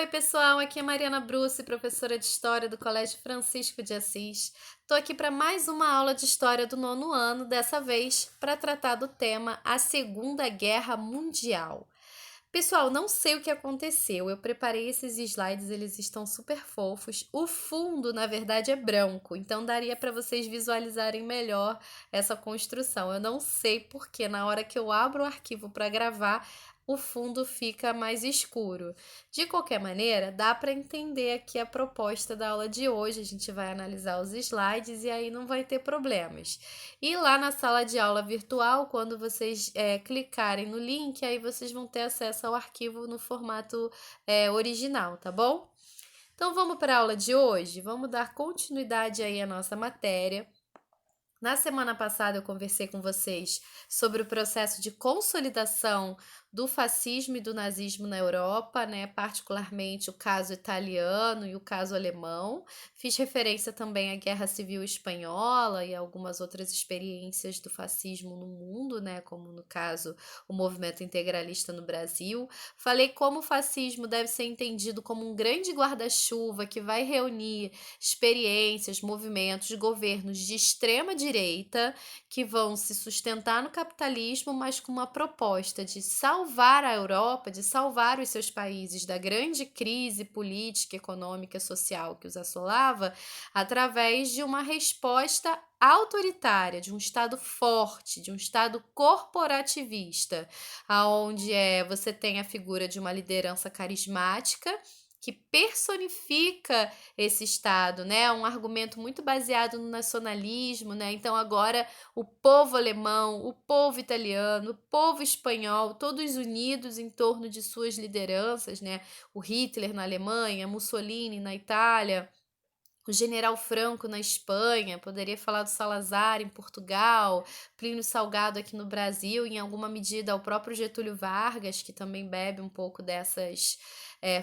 Oi, pessoal, aqui é Mariana Bruce, professora de História do Colégio Francisco de Assis. Estou aqui para mais uma aula de História do nono ano, dessa vez para tratar do tema A Segunda Guerra Mundial. Pessoal, não sei o que aconteceu, eu preparei esses slides, eles estão super fofos. O fundo, na verdade, é branco, então daria para vocês visualizarem melhor essa construção. Eu não sei porque na hora que eu abro o arquivo para gravar, o fundo fica mais escuro. De qualquer maneira, dá para entender aqui a proposta da aula de hoje. A gente vai analisar os slides e aí não vai ter problemas. E lá na sala de aula virtual, quando vocês clicarem no link, aí vocês vão ter acesso ao arquivo no formato original, tá bom? Então vamos para a aula de hoje? Vamos dar continuidade aí à nossa matéria. Na semana passada eu conversei com vocês sobre o processo de consolidação do fascismo e do nazismo na Europa, né? Particularmente o caso italiano e o caso alemão. Fiz referência também à Guerra Civil Espanhola e algumas outras experiências do fascismo no mundo, né? Como no caso o movimento integralista no Brasil. Falei como o fascismo deve ser entendido como um grande guarda-chuva que vai reunir experiências, movimentos, governos de extrema direita que vão se sustentar no capitalismo, mas com uma proposta de salvar a Europa, de salvar os seus países da grande crise política, econômica e social que os assolava, através de uma resposta autoritária, de um Estado forte, de um Estado corporativista, aonde você tem a figura de uma liderança carismática que personifica esse Estado, né? Um argumento muito baseado no nacionalismo, né? Então agora o povo alemão, o povo italiano, o povo espanhol, todos unidos em torno de suas lideranças, né? O Hitler na Alemanha, Mussolini na Itália, o General Franco na Espanha, poderia falar do Salazar em Portugal, Plínio Salgado aqui no Brasil, em alguma medida o próprio Getúlio Vargas, que também bebe um pouco dessas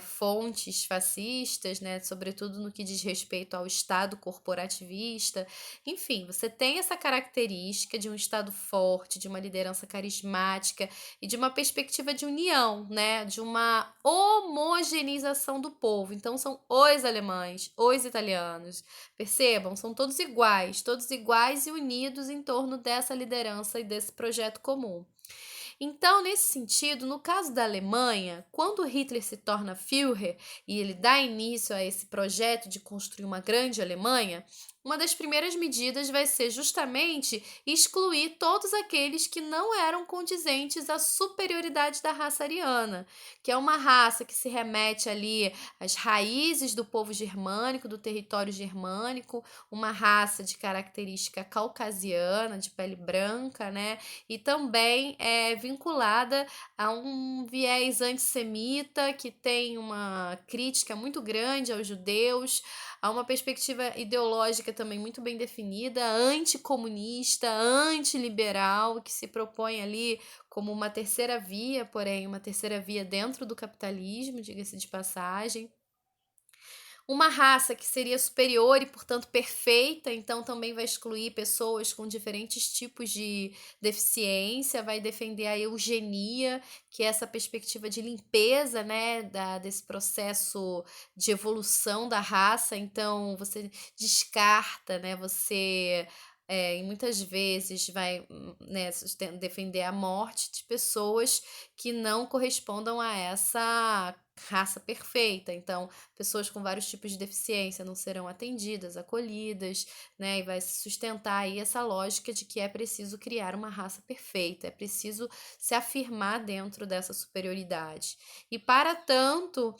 fontes fascistas, né, sobretudo no que diz respeito ao Estado corporativista. Enfim, você tem essa característica de um Estado forte, de uma liderança carismática e de uma perspectiva de união, né, de uma homogeneização do povo. Então, são os alemães, os italianos. Percebam, são todos iguais e unidos em torno dessa liderança e desse projeto comum. Então, nesse sentido, no caso da Alemanha, quando Hitler se torna Führer e ele dá início a esse projeto de construir uma grande Alemanha, uma das primeiras medidas vai ser justamente excluir todos aqueles que não eram condizentes à superioridade da raça ariana, que é uma raça que se remete ali às raízes do povo germânico, do território germânico, uma raça de característica caucasiana, de pele branca, né? E também é vinculada a um viés antissemita que tem uma crítica muito grande aos judeus, a uma perspectiva ideológica também muito bem definida, anticomunista, antiliberal, que se propõe ali como uma terceira via, porém uma terceira via dentro do capitalismo, diga-se de passagem. Uma raça que seria superior e, portanto, perfeita, então também vai excluir pessoas com diferentes tipos de deficiência, vai defender a eugenia, que é essa perspectiva de limpeza, né, desse processo de evolução da raça. Então, você descarta, né, e muitas vezes vai né, defender a morte de pessoas que não correspondam a essa raça perfeita. Então, pessoas com vários tipos de deficiência não serão atendidas, acolhidas, né? E vai se sustentar aí essa lógica de que é preciso criar uma raça perfeita, é preciso se afirmar dentro dessa superioridade. E para tanto,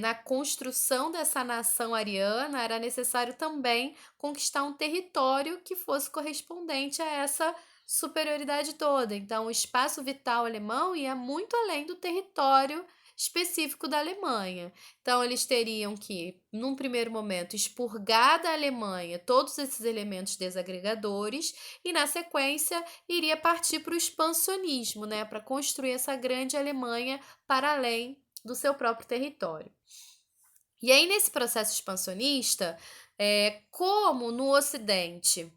na construção dessa nação ariana, era necessário também conquistar um território que fosse correspondente a essa superioridade toda. Então, o espaço vital alemão ia muito além do território específico da Alemanha. Então, eles teriam que, num primeiro momento, expurgar da Alemanha todos esses elementos desagregadores e, na sequência, iria partir para o expansionismo, né, para construir essa grande Alemanha para além do seu próprio território. E aí, nesse processo expansionista, como no Ocidente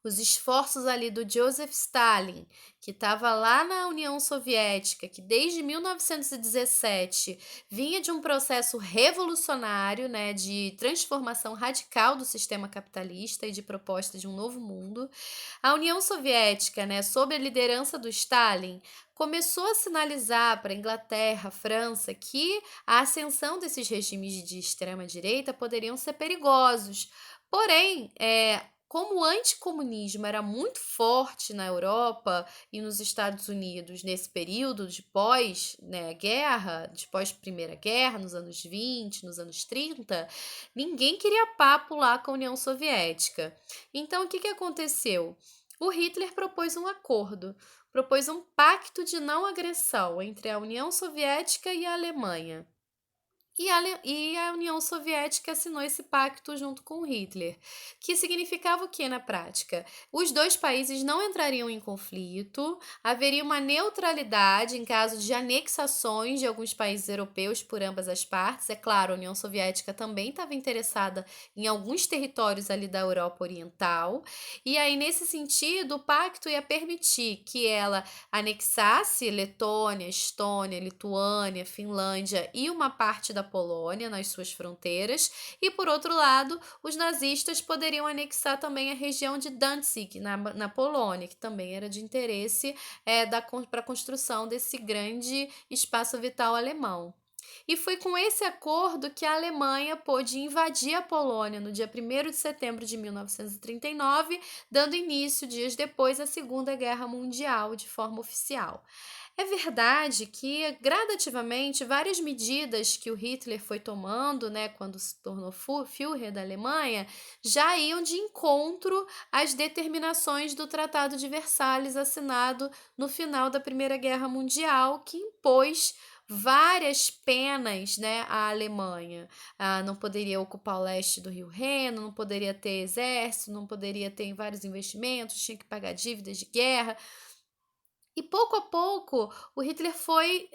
os esforços ali do Joseph Stalin, que estava lá na União Soviética, que desde 1917 vinha de um processo revolucionário, né, de transformação radical do sistema capitalista e de proposta de um novo mundo. A União Soviética, né, sob a liderança do Stalin, começou a sinalizar para a Inglaterra, França, que a ascensão desses regimes de extrema-direita poderiam ser perigosos. Porém, como o anticomunismo era muito forte na Europa e nos Estados Unidos nesse período de pós, né, guerra, de pós-Primeira Guerra, nos anos 20, nos anos 30, ninguém queria papo lá com a União Soviética. Então, o que que aconteceu? O Hitler propôs um pacto de não agressão entre a União Soviética e a Alemanha. E a União Soviética assinou esse pacto junto com Hitler, que significava o que na prática? Os dois países não entrariam em conflito, haveria uma neutralidade em caso de anexações de alguns países europeus por ambas as partes. É claro, a União Soviética também estava interessada em alguns territórios ali da Europa Oriental, e aí, nesse sentido, o pacto ia permitir que ela anexasse Letônia, Estônia, Lituânia, Finlândia e uma parte da Polônia nas suas fronteiras, e por outro lado, os nazistas poderiam anexar também a região de Danzig, na Polônia, que também era de interesse para a construção desse grande espaço vital alemão. E foi com esse acordo que a Alemanha pôde invadir a Polônia no dia 1º de setembro de 1939, dando início, dias depois, à Segunda Guerra Mundial de forma oficial. É verdade que, gradativamente, várias medidas que o Hitler foi tomando, né, quando se tornou Führer da Alemanha, já iam de encontro às determinações do Tratado de Versalhes, assinado no final da Primeira Guerra Mundial, que impôs várias penas, né, à Alemanha. Não poderia ocupar o leste do Rio Reno, não poderia ter exército, não poderia ter vários investimentos, tinha que pagar dívidas de guerra. E pouco a pouco o Hitler foi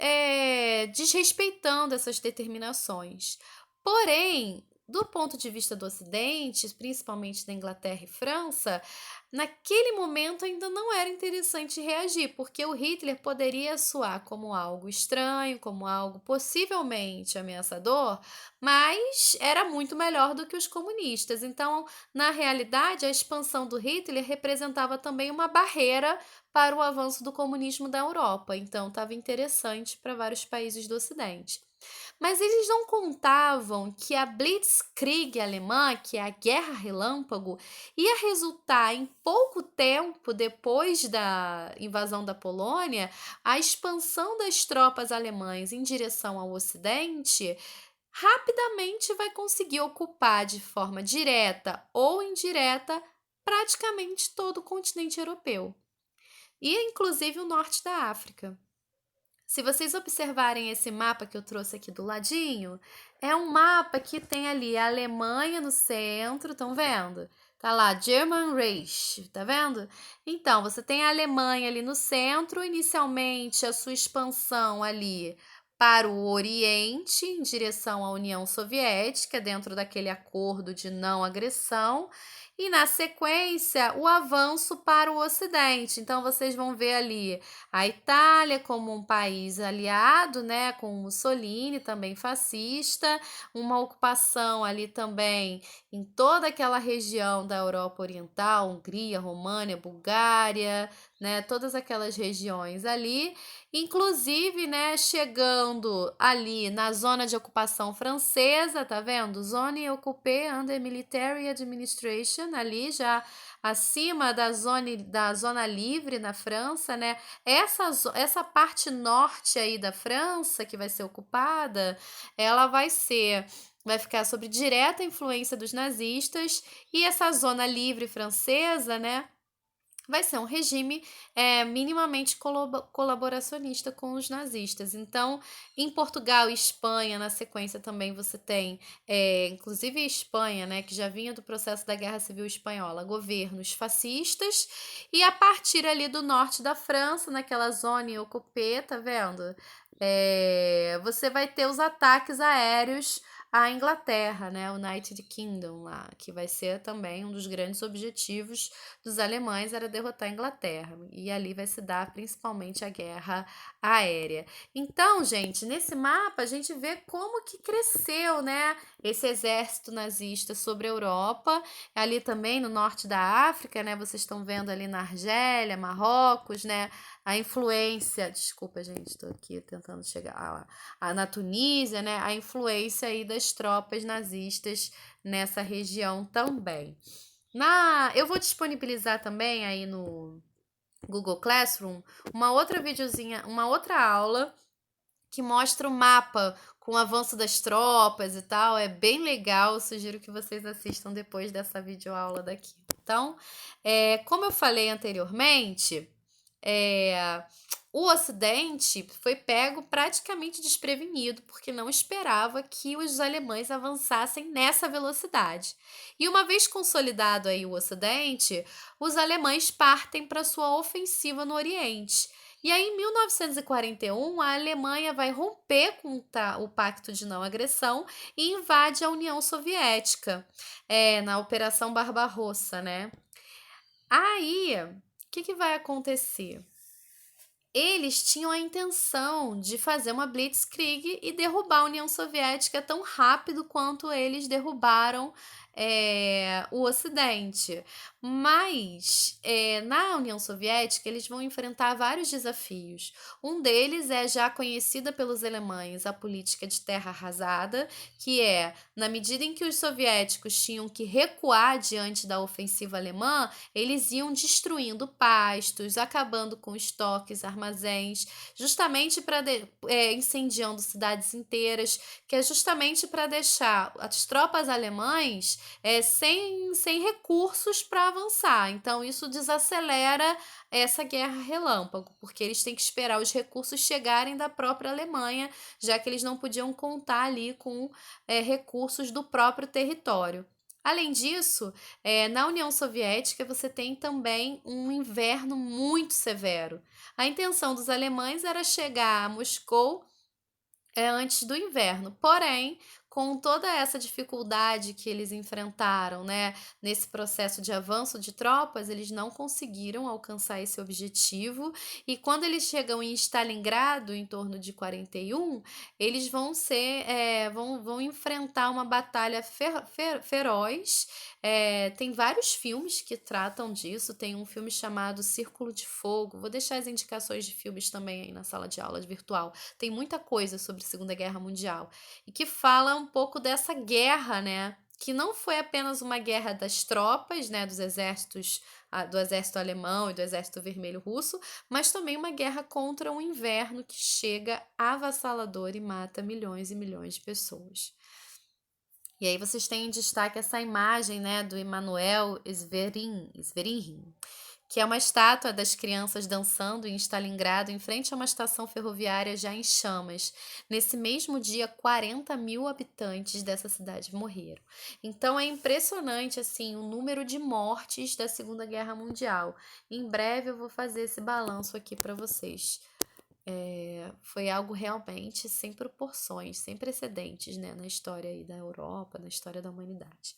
desrespeitando essas determinações. Porém, do ponto de vista do Ocidente, principalmente da Inglaterra e França, naquele momento ainda não era interessante reagir, porque o Hitler poderia soar como algo estranho, como algo possivelmente ameaçador, mas era muito melhor do que os comunistas. Então, na realidade, a expansão do Hitler representava também uma barreira para o avanço do comunismo da Europa, então estava interessante para vários países do Ocidente. Mas eles não contavam que a Blitzkrieg alemã, que é a Guerra Relâmpago, ia resultar em pouco tempo depois da invasão da Polônia, a expansão das tropas alemãs em direção ao Ocidente rapidamente vai conseguir ocupar de forma direta ou indireta praticamente todo o continente europeu e inclusive o norte da África. Se vocês observarem esse mapa que eu trouxe aqui do ladinho, é um mapa que tem ali a Alemanha no centro, estão vendo? Tá lá, German Reich, tá vendo? Então, você tem a Alemanha ali no centro, inicialmente a sua expansão ali para o Oriente, em direção à União Soviética, dentro daquele acordo de não agressão, e na sequência o avanço para o Ocidente. Então, vocês vão ver ali a Itália como um país aliado, né, com Mussolini, também fascista, uma ocupação ali também em toda aquela região da Europa Oriental, Hungria, România, Bulgária, né, todas aquelas regiões ali, inclusive, né, chegando ali na zona de ocupação francesa, tá vendo? Zone occupée under military administration, ali já acima da zona livre na França, né? Essa parte norte aí da França que vai ser ocupada, ela vai ficar sob direta influência dos nazistas, e essa zona livre francesa, né, vai ser um regime minimamente colaboracionista com os nazistas. Então, em Portugal e Espanha, na sequência também você tem, inclusive a Espanha, né, que já vinha do processo da Guerra Civil Espanhola, governos fascistas, e a partir ali do norte da França, naquela zona occupée, tá vendo? Você vai ter os ataques aéreos a Inglaterra, né, o United Kingdom lá, que vai ser também um dos grandes objetivos dos alemães era derrotar a Inglaterra. E ali vai se dar principalmente a guerra aérea. Então, gente, nesse mapa a gente vê como que cresceu, né, esse exército nazista sobre a Europa, ali também no norte da África, né, vocês estão vendo ali na Argélia, Marrocos, né, a influência, desculpa, gente, estou aqui tentando chegar na Tunísia, né, a influência aí das tropas nazistas nessa região também. Eu vou disponibilizar também aí no Google Classroom uma outra videozinha, uma outra aula que mostra o mapa com o avanço das tropas e tal. É bem legal, sugiro que vocês assistam depois dessa videoaula daqui. Então, como eu falei anteriormente, o Ocidente foi pego praticamente desprevenido, porque não esperava que os alemães avançassem nessa velocidade. E uma vez consolidado aí o Ocidente, os alemães partem para sua ofensiva no Oriente. E aí, em 1941, a Alemanha vai romper com o Pacto de Não Agressão e invade a União Soviética, na Operação Barbarossa, né? Aí, o que vai acontecer? Eles tinham a intenção de fazer uma blitzkrieg e derrubar a União Soviética tão rápido quanto eles derrubaram o Ocidente. Mas na União Soviética eles vão enfrentar vários desafios. Um deles é já conhecida pelos alemães, a política de terra arrasada, que na medida em que os soviéticos tinham que recuar diante da ofensiva alemã, eles iam destruindo pastos, acabando com estoques, armazéns, justamente para incendiando cidades inteiras, que é justamente para deixar as tropas alemãs sem recursos para avançar. Então, isso desacelera essa guerra relâmpago, porque eles têm que esperar os recursos chegarem da própria Alemanha, já que eles não podiam contar ali com recursos do próprio território. Além disso, na União Soviética você tem também um inverno muito severo. A intenção dos alemães era chegar a Moscou antes do inverno, porém, com toda essa dificuldade que eles enfrentaram, né, nesse processo de avanço de tropas, eles não conseguiram alcançar esse objetivo. E quando eles chegam em Stalingrado, em torno de 41, eles vão enfrentar uma batalha feroz. Tem vários filmes que tratam disso. Tem um filme chamado Círculo de Fogo. Vou deixar as indicações de filmes também aí na sala de aula virtual. Tem muita coisa sobre a Segunda Guerra Mundial e que fala um pouco dessa guerra, né? Que não foi apenas uma guerra das tropas, né, dos exércitos, do exército alemão e do exército vermelho russo, mas também uma guerra contra um inverno que chega avassalador e mata milhões e milhões de pessoas. E aí vocês têm em destaque essa imagem, né, do Emanuel Sverinhin, que é uma estátua das crianças dançando em Stalingrado em frente a uma estação ferroviária já em chamas. Nesse mesmo dia, 40 mil habitantes dessa cidade morreram. Então é impressionante assim o número de mortes da Segunda Guerra Mundial. Em breve eu vou fazer esse balanço aqui para vocês. Foi algo realmente sem proporções, sem precedentes, né, na história aí da Europa, na história da humanidade.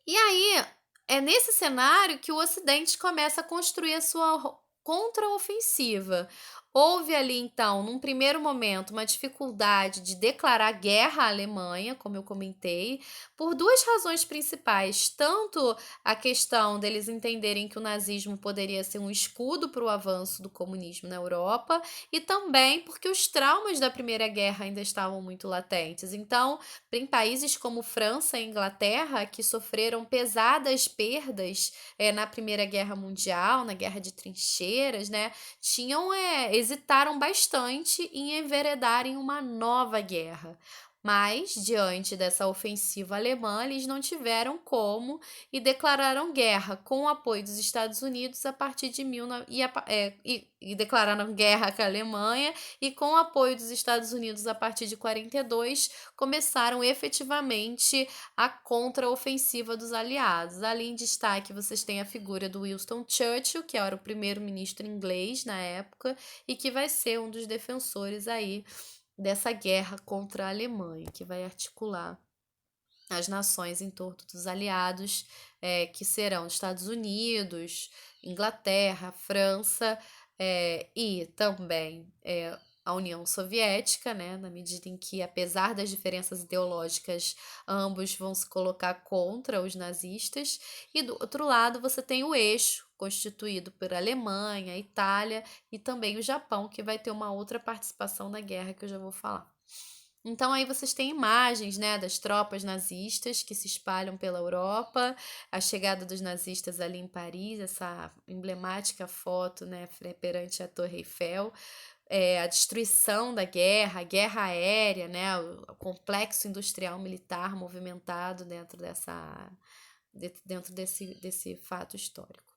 E aí, é nesse cenário que o Ocidente começa a construir a sua contraofensiva. Houve ali, então, num primeiro momento, uma dificuldade de declarar guerra à Alemanha, como eu comentei, por duas razões principais. Tanto a questão deles entenderem que o nazismo poderia ser um escudo para o avanço do comunismo na Europa, e também porque os traumas da Primeira Guerra ainda estavam muito latentes. Então, em países como França e Inglaterra, que sofreram pesadas perdas na Primeira Guerra Mundial, na Guerra de Trincheiras, né, hesitaram bastante em enveredar em uma nova guerra. Mas, diante dessa ofensiva alemã, eles não tiveram como e declararam guerra com o apoio dos Estados Unidos a partir de e declararam guerra com a Alemanha e com o apoio dos Estados Unidos a partir de 42 começaram efetivamente a contraofensiva dos aliados. Ali em destaque vocês têm a figura do Winston Churchill, que era o primeiro-ministro inglês na época e que vai ser um dos defensores aí dessa guerra contra a Alemanha, que vai articular as nações em torno dos aliados, que serão Estados Unidos, Inglaterra, França, e também a União Soviética, né, na medida em que, apesar das diferenças ideológicas, ambos vão se colocar contra os nazistas, e do outro lado você tem o eixo, constituído por Alemanha, Itália e também o Japão, que vai ter uma outra participação na guerra que eu já vou falar. Então aí vocês têm imagens, né, das tropas nazistas que se espalham pela Europa, a chegada dos nazistas ali em Paris, essa emblemática foto, né, perante a Torre Eiffel, a destruição da guerra, a guerra aérea, né, o complexo industrial militar movimentado dentro desse fato histórico.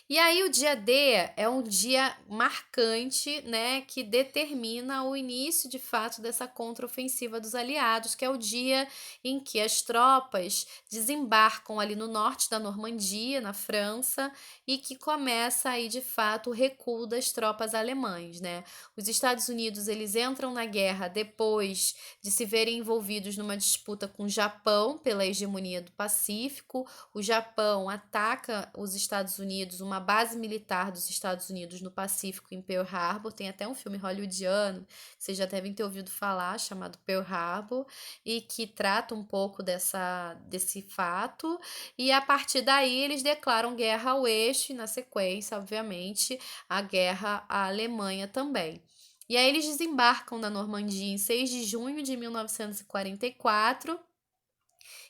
E aí o dia D é um dia marcante, né, que determina o início de fato dessa contraofensiva dos aliados, que é o dia em que as tropas desembarcam ali no norte da Normandia, na França, e que começa aí de fato o recuo das tropas alemãs, né? Os Estados Unidos, eles entram na guerra depois de se verem envolvidos numa disputa com o Japão pela hegemonia do Pacífico. O Japão ataca os Estados Unidos, uma base militar dos Estados Unidos no Pacífico, em Pearl Harbor. Tem até um filme hollywoodiano, que vocês já devem ter ouvido falar, chamado Pearl Harbor, e que trata um pouco desse fato. E a partir daí eles declaram guerra ao eixo e, na sequência, obviamente, a guerra à Alemanha também. E aí eles desembarcam na Normandia em 6 de junho de 1944,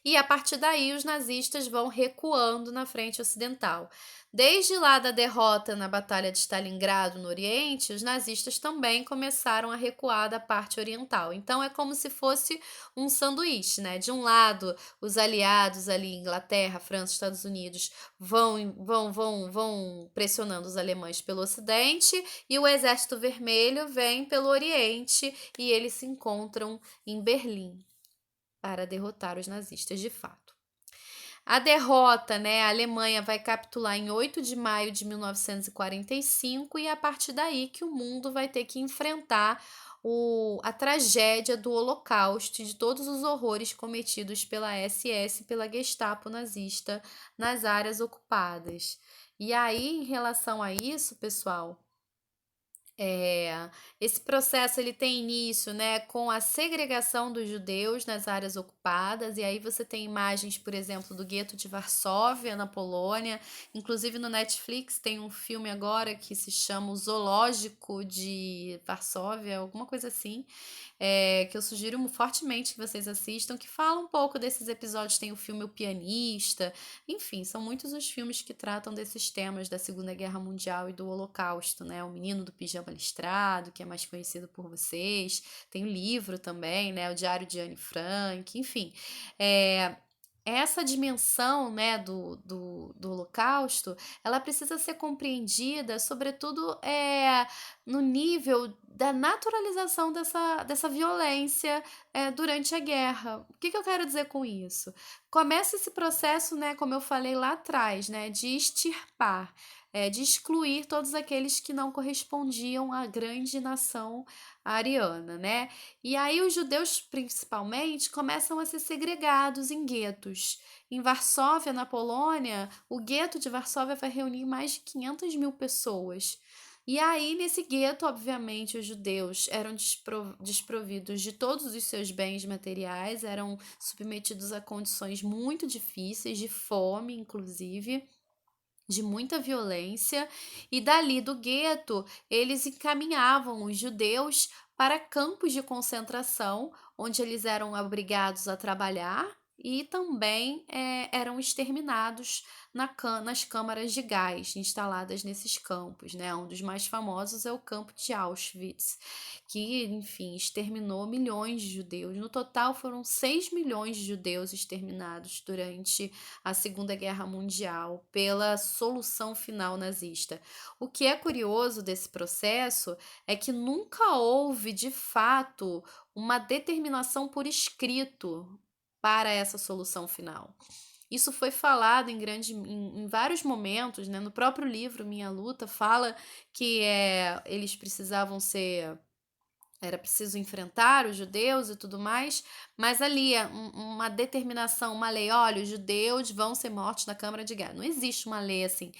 e a partir daí os nazistas vão recuando na frente ocidental. Desde lá da derrota na Batalha de Stalingrado, no Oriente, os nazistas também começaram a recuar da parte oriental. Então é como se fosse um sanduíche, né? De um lado, os aliados ali, Inglaterra, França, Estados Unidos, vão pressionando os alemães pelo Ocidente, e o Exército Vermelho vem pelo Oriente, e eles se encontram em Berlim para derrotar os nazistas de fato. A derrota, né? A Alemanha vai capitular em 8 de maio de 1945, e é a partir daí que o mundo vai ter que enfrentar a tragédia do Holocausto e de todos os horrores cometidos pela SS e pela Gestapo nazista nas áreas ocupadas. E aí, em relação a isso, pessoal, esse processo ele tem início, né, com a segregação dos judeus nas áreas ocupadas, e aí você tem imagens, por exemplo, do gueto de Varsóvia, na Polônia. Inclusive no Netflix tem um filme agora que se chama O Zoológico de Varsóvia, alguma coisa assim, que eu sugiro fortemente que vocês assistam, que fala um pouco desses episódios. Tem o filme O Pianista, enfim, são muitos os filmes que tratam desses temas da Segunda Guerra Mundial e do Holocausto, né? O Menino do Pijama Listrado, que é mais conhecido por vocês. Tem o livro também, né? O Diário de Anne Frank, enfim. É, essa dimensão, né, do Holocausto, ela precisa ser compreendida, sobretudo no nível da naturalização dessa violência durante a guerra. O que eu quero dizer com isso? Começa esse processo, né, como eu falei lá atrás, né, de extirpar, de excluir todos aqueles que não correspondiam à grande nação ariana, né? E aí os judeus, principalmente, começam a ser segregados em guetos. Em Varsóvia, na Polônia, o gueto de Varsóvia vai reunir mais de 500 mil pessoas. E aí, nesse gueto, obviamente, os judeus eram desprovidos de todos os seus bens materiais, eram submetidos a condições muito difíceis, de fome, inclusive, de muita violência, e dali do gueto eles encaminhavam os judeus para campos de concentração, onde eles eram obrigados a trabalhar e também eram exterminados nas câmaras de gás instaladas nesses campos, né? Um dos mais famosos é o campo de Auschwitz, que, enfim, exterminou milhões de judeus. No total, foram 6 milhões de judeus exterminados durante a Segunda Guerra Mundial pela solução final nazista. O que é curioso desse processo é que nunca houve, de fato, uma determinação por escrito para essa solução final. Isso foi falado em vários momentos, né? No próprio livro Minha Luta fala que eles precisavam ser era preciso enfrentar os judeus e tudo mais, mas ali uma determinação, uma lei, olha, os judeus vão ser mortos na Câmara de Guerra. Não existe uma lei assim.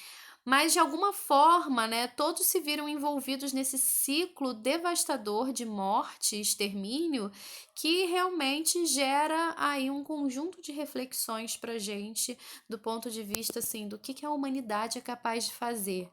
Mas de alguma forma, né, todos se viram envolvidos nesse ciclo devastador de morte e extermínio que realmente gera aí um conjunto de reflexões para gente do ponto de vista assim do que a humanidade é capaz de fazer.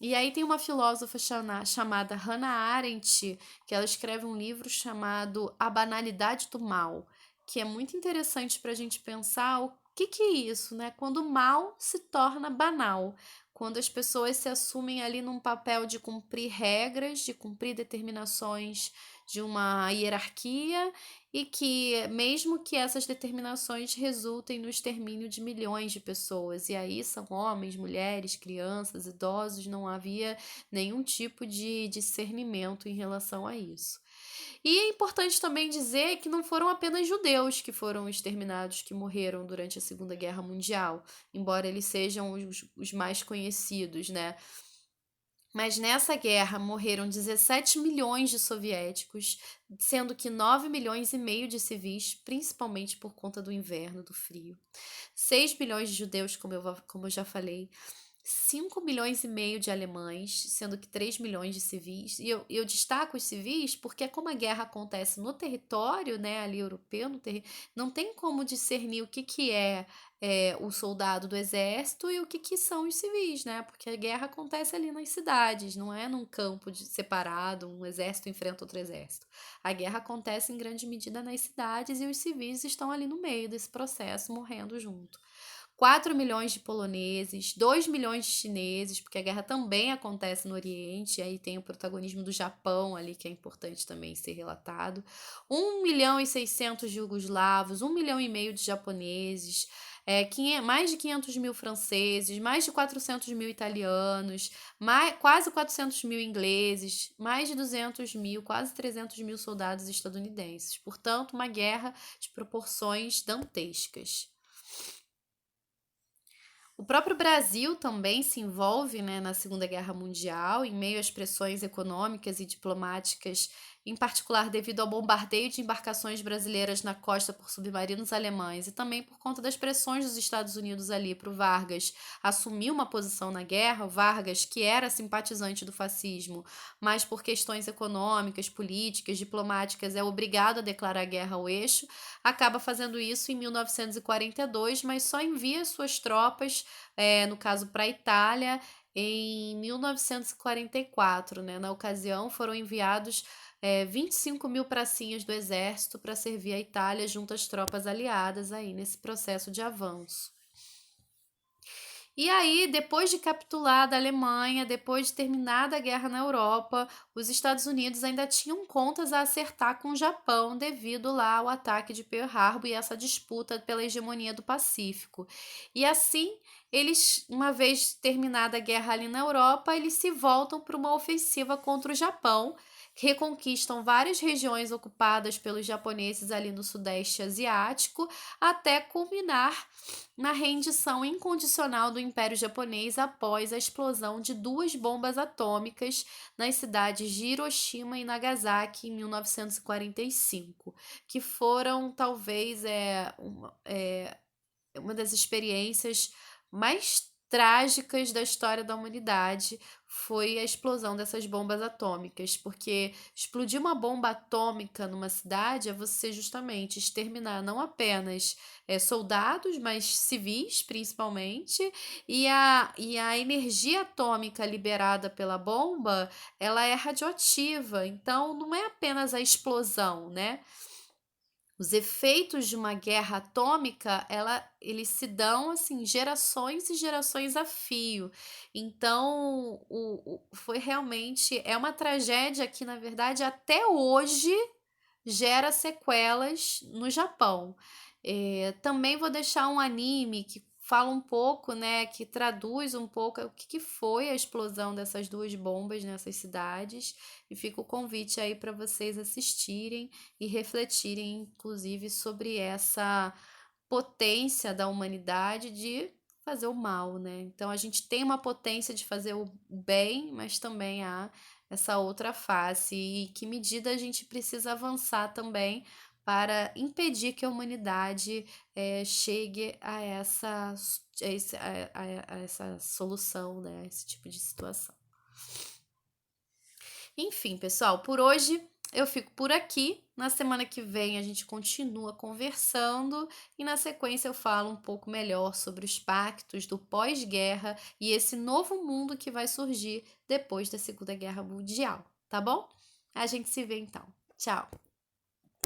E aí tem uma filósofa chamada Hannah Arendt, que ela escreve um livro chamado A Banalidade do Mal, que é muito interessante para a gente pensar o que é isso, né? Quando o mal se torna banal, quando as pessoas se assumem ali num papel de cumprir regras, de cumprir determinações de uma hierarquia e que, mesmo que essas determinações resultem no extermínio de milhões de pessoas, e aí são homens, mulheres, crianças, idosos, não havia nenhum tipo de discernimento em relação a isso. E é importante também dizer que não foram apenas judeus que foram exterminados, que morreram durante a Segunda Guerra Mundial, embora eles sejam os mais conhecidos, né? Mas nessa guerra morreram 17 milhões de soviéticos, sendo que 9 milhões e meio de civis, principalmente por conta do inverno, do frio. 6 milhões de judeus, como eu já falei. 5 milhões e meio de alemães, sendo que 3 milhões de civis. E eu destaco os civis porque como a guerra acontece no território, né, ali europeu, não tem como discernir o que é o soldado do exército e o que são os civis, né? Porque a guerra acontece ali nas cidades, não é num campo separado, um exército enfrenta outro exército. A guerra acontece em grande medida nas cidades e os civis estão ali no meio desse processo, morrendo junto. 4 milhões de poloneses, 2 milhões de chineses, porque a guerra também acontece no Oriente, e aí tem o protagonismo do Japão ali, que é importante também ser relatado. 1 milhão e 600 de jugoslavos, 1 milhão e meio de japoneses, mais de 500 mil franceses, mais de 400 mil italianos, quase 400 mil ingleses, mais de 200 mil, quase 300 mil soldados estadunidenses. Portanto, uma guerra de proporções dantescas. O próprio Brasil também se envolve, né, na Segunda Guerra Mundial, em meio às pressões econômicas e diplomáticas, em particular devido ao bombardeio de embarcações brasileiras na costa por submarinos alemães e também por conta das pressões dos Estados Unidos ali para o Vargas assumir uma posição na guerra. O Vargas, que era simpatizante do fascismo, mas por questões econômicas, políticas, diplomáticas, é obrigado a declarar guerra ao eixo, acaba fazendo isso em 1942, mas só envia suas tropas no caso para a Itália, em 1944, né? Na ocasião, foram enviados 25 mil pracinhas do exército para servir a Itália junto às tropas aliadas aí nesse processo de avanço. E aí, depois de capitular da Alemanha, depois de terminada a guerra na Europa, os Estados Unidos ainda tinham contas a acertar com o Japão devido lá ao ataque de Pearl Harbor e essa disputa pela hegemonia do Pacífico. E assim, eles, uma vez terminada a guerra ali na Europa, eles se voltam para uma ofensiva contra o Japão, reconquistam várias regiões ocupadas pelos japoneses ali no Sudeste Asiático, até culminar na rendição incondicional do Império Japonês após a explosão de duas bombas atômicas nas cidades de Hiroshima e Nagasaki em 1945, que foram talvez uma das experiências mais trágicas da história da humanidade foi a explosão dessas bombas atômicas, porque explodir uma bomba atômica numa cidade é você justamente exterminar não apenas soldados, mas civis principalmente, e a energia atômica liberada pela bomba, ela é radioativa, então não é apenas a explosão, né? Os efeitos de uma guerra atômica, eles se dão assim gerações e gerações a fio. Então, foi realmente é uma tragédia que, na verdade, até hoje gera sequelas no Japão. Também vou deixar um anime que fala um pouco, né, que traduz um pouco o que foi a explosão dessas duas bombas nessas cidades. E fica o convite aí para vocês assistirem e refletirem, inclusive, sobre essa potência da humanidade de fazer o mal, né? Então a gente tem uma potência de fazer o bem, mas também há essa outra face e que medida a gente precisa avançar também para impedir que a humanidade chegue a essa solução, né, a esse tipo de situação. Enfim, pessoal, por hoje eu fico por aqui. Na semana que vem a gente continua conversando e na sequência eu falo um pouco melhor sobre os pactos do pós-guerra e esse novo mundo que vai surgir depois da Segunda Guerra Mundial, tá bom? A gente se vê então. Tchau!